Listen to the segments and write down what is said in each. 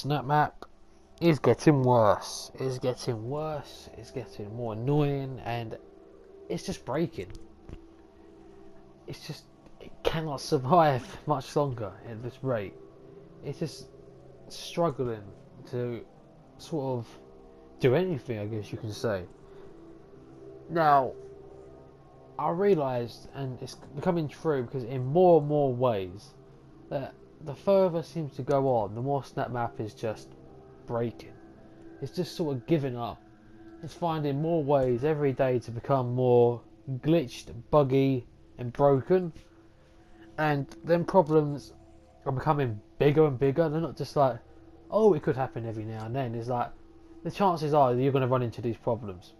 Snapmap is getting worse. It's getting worse. It's getting more annoying, and it's just breaking. It's just it cannot survive much longer at this rate. It's just struggling to sort of do anything, I guess you can say. Now, I realised, and it's becoming true because in more and more ways, that the further it seems to go on, the more Snapmap is just breaking. It's just sort of giving up. It's finding more ways every day to become more glitched, buggy, and broken. And then problems are becoming bigger and bigger. They're not just like, oh, it could happen every now and then. It's like, the chances are that you're going to run into these problems.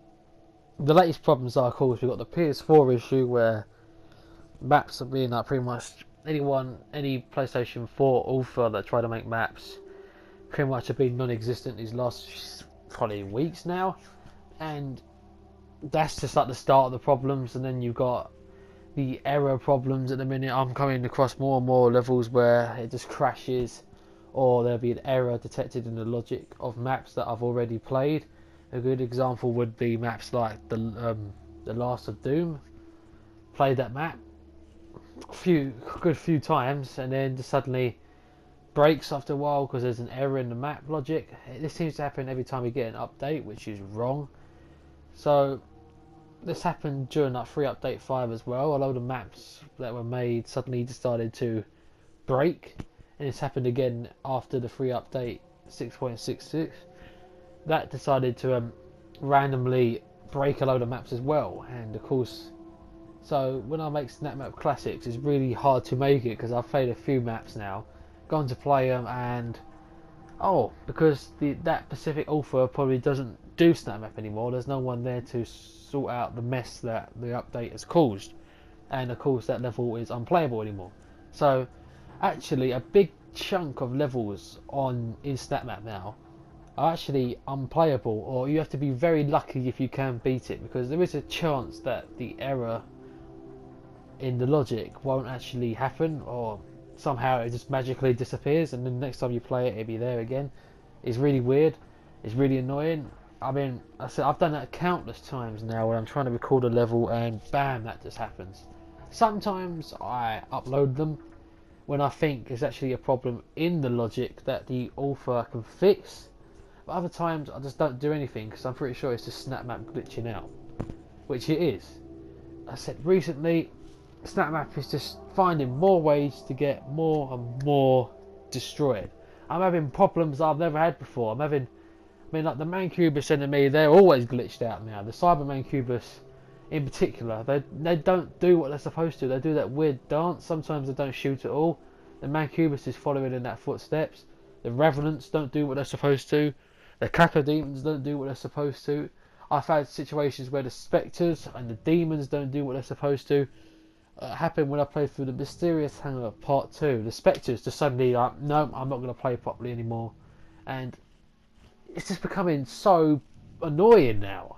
The latest problems are, of course, we've got the PS4 issue where maps are being like pretty much any PlayStation 4 author that try to make maps pretty much have been non-existent these last probably weeks now, and that's just like the start of the problems. And then you've got the error problems at the minute. I'm coming across more and more levels where it just crashes, or there'll be an error detected in the logic of maps that I've already played. A good example would be maps like the Last of Doom. Played that map a good few times, and then just suddenly breaks after a while because there's an error in the map logic. This seems to happen every time we get an update, which is wrong. So this happened during that free update 5 as well. A load of maps that were made suddenly decided to break, and it's happened again after the free update 6.66. That decided to randomly break a load of maps as well. And of course, so when I make Snapmap Classics, it's really hard to make it because I've played a few maps now, gone to play them, and because that specific author probably doesn't do Snapmap anymore, there's no one there to sort out the mess that the update has caused, and of course that level is unplayable anymore. So actually a big chunk of levels in Snapmap now are actually unplayable, or you have to be very lucky if you can beat it, because there is a chance that the error in the logic won't actually happen, or somehow it just magically disappears, and then the next time you play it, it'll be there again. It's really weird. It's really annoying. I mean, I've done that countless times now where I'm trying to record a level and bam, that just happens. Sometimes I upload them when I think it's actually a problem in the logic that the author can fix. But other times I just don't do anything because I'm pretty sure it's just Snapmap glitching out, which it is. I said recently, Snapmap is just finding more ways to get more and more destroyed. I'm having problems I've never had before. Like the Mancubus enemy, they're always glitched out now. The Cyberman Cubus in particular, they don't do what they're supposed to. They do that weird dance. Sometimes they don't shoot at all. The Mancubus is following in that footsteps. The Revenants don't do what they're supposed to. The Cacodemons don't do what they're supposed to. I've had situations where the Spectres and the Demons don't do what they're supposed to. Happened when I played through the Mysterious Hangar Part 2. The Spectres just suddenly like, no, I'm not going to play properly anymore. And it's just becoming so annoying now.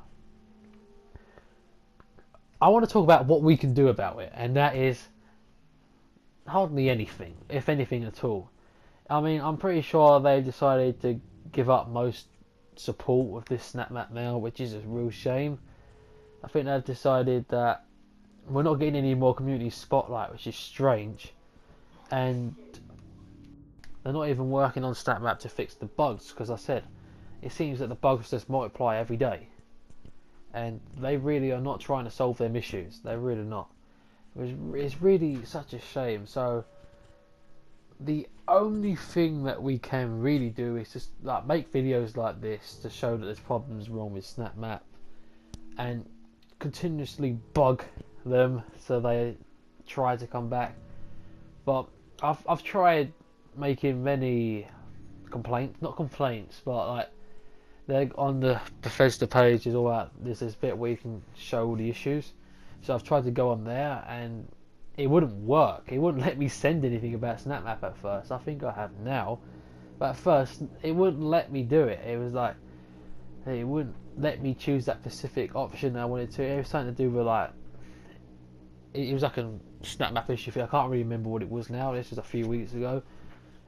I want to talk about what we can do about it, and that is hardly anything, if anything at all. I mean, I'm pretty sure they've decided to give up most support with this Snapmap now, which is a real shame. I think they've decided that we're not getting any more community spotlight, which is strange, and they're not even working on Snapmap to fix the bugs, because I said it seems that the bugs just multiply every day, and they really are not trying to solve them issues. They're really not. It's really such a shame. So the only thing that we can really do is just like make videos like this to show that there's problems wrong with Snapmap, and continuously bug them so they try to come back. But I've tried making many not complaints, but like they're on the Bethesda page is all that. There's this bit where you can show all the issues. So I've tried to go on there and it wouldn't work. It wouldn't let me send anything about Snapmap at first. I think I have now, but at first it wouldn't let me do it. It was like it wouldn't let me choose that specific option I wanted to. It was something to do with like it was like a Snapmap issue thing. I can't really remember what it was now. This was a few weeks ago.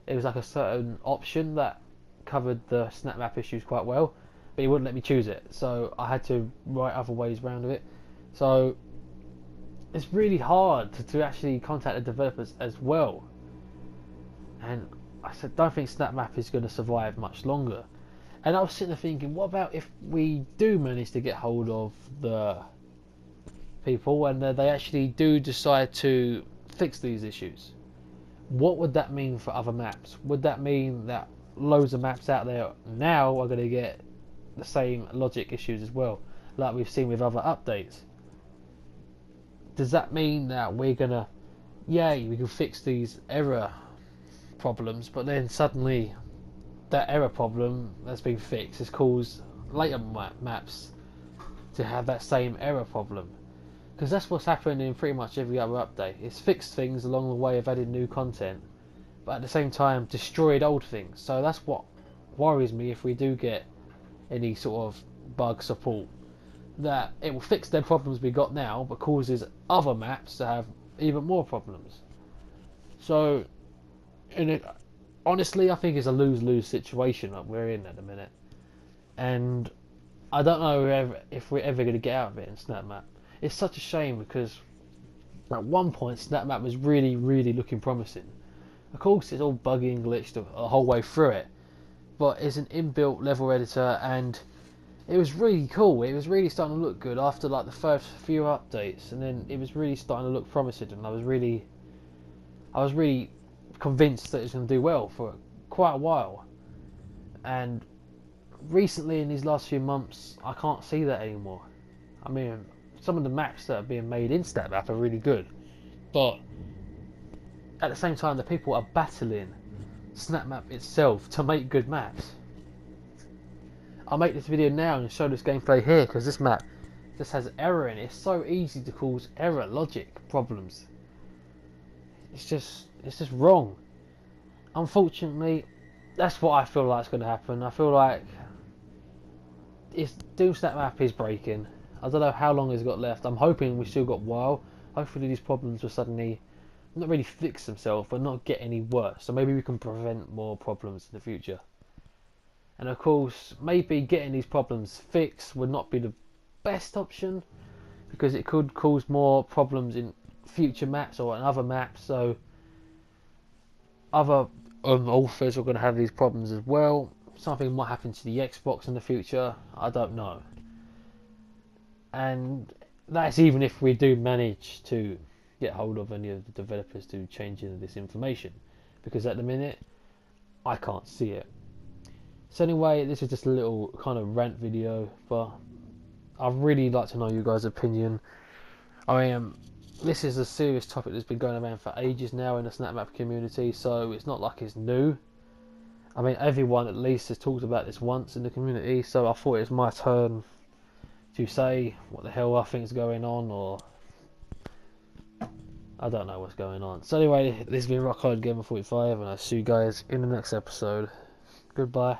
It was like a certain option that covered the Snapmap issues quite well, but he wouldn't let me choose it, so I had to write other ways around it. So it's really hard to actually contact the developers as well. And I said, don't think Snapmap is going to survive much longer. And I was sitting there thinking, what about if we do manage to get hold of the people and they actually do decide to fix these issues? What would that mean for other maps? Would that mean that loads of maps out there now are going to get the same logic issues as well, like we've seen with other updates? Does that mean that we're going to, yay, we can fix these error problems, but then suddenly that error problem that's been fixed has caused later maps to have that same error problem? Because that's what's happened in pretty much every other update. It's fixed things along the way of adding new content, but at the same time destroyed old things. So that's what worries me if we do get any sort of bug support, that it will fix their problems we got now but causes other maps to have even more problems. So honestly, I think it's a lose-lose situation that we're in at the minute, and I don't know if we're ever going to get out of it in Snapmap. It's such a shame because at one point Snapmap was really, really looking promising. Of course, it's all buggy and glitched the whole way through it, but it's an inbuilt level editor, and it was really cool. It was really starting to look good after like the first few updates, and then it was really starting to look promising, and I was really convinced that it was going to do well for quite a while. And recently, in these last few months, I can't see that anymore. I mean, some of the maps that are being made in Snapmap are really good, but at the same time, the people are battling Snapmap itself to make good maps. I'll make this video now and show this gameplay here because this map just has error in it. It's so easy to cause error logic problems. It's just wrong. Unfortunately, that's what I feel like is going to happen. I feel like Doom Snapmap is breaking. I don't know how long it's got left. I'm hoping we've still got a while. Hopefully these problems will suddenly not really fix themselves, but not get any worse. So maybe we can prevent more problems in the future. And of course, maybe getting these problems fixed would not be the best option, because it could cause more problems in future maps or in other maps. So other authors are going to have these problems as well. Something might happen to the Xbox in the future. I don't know. And that's even if we do manage to get hold of any of the developers to change into this information, because at the minute I can't see it. So anyway, this is just a little kind of rant video, but I'd really like to know you guys' opinion. This is a serious topic that's been going around for ages now in the Snapmap community, so it's not like it's new. I mean, everyone at least has talked about this once in the community, so I thought it was my turn to say what the hell I think is going on, or I don't know what's going on. So anyway, this has been Rock Hard Gamer 45, and I'll see you guys in the next episode. Goodbye.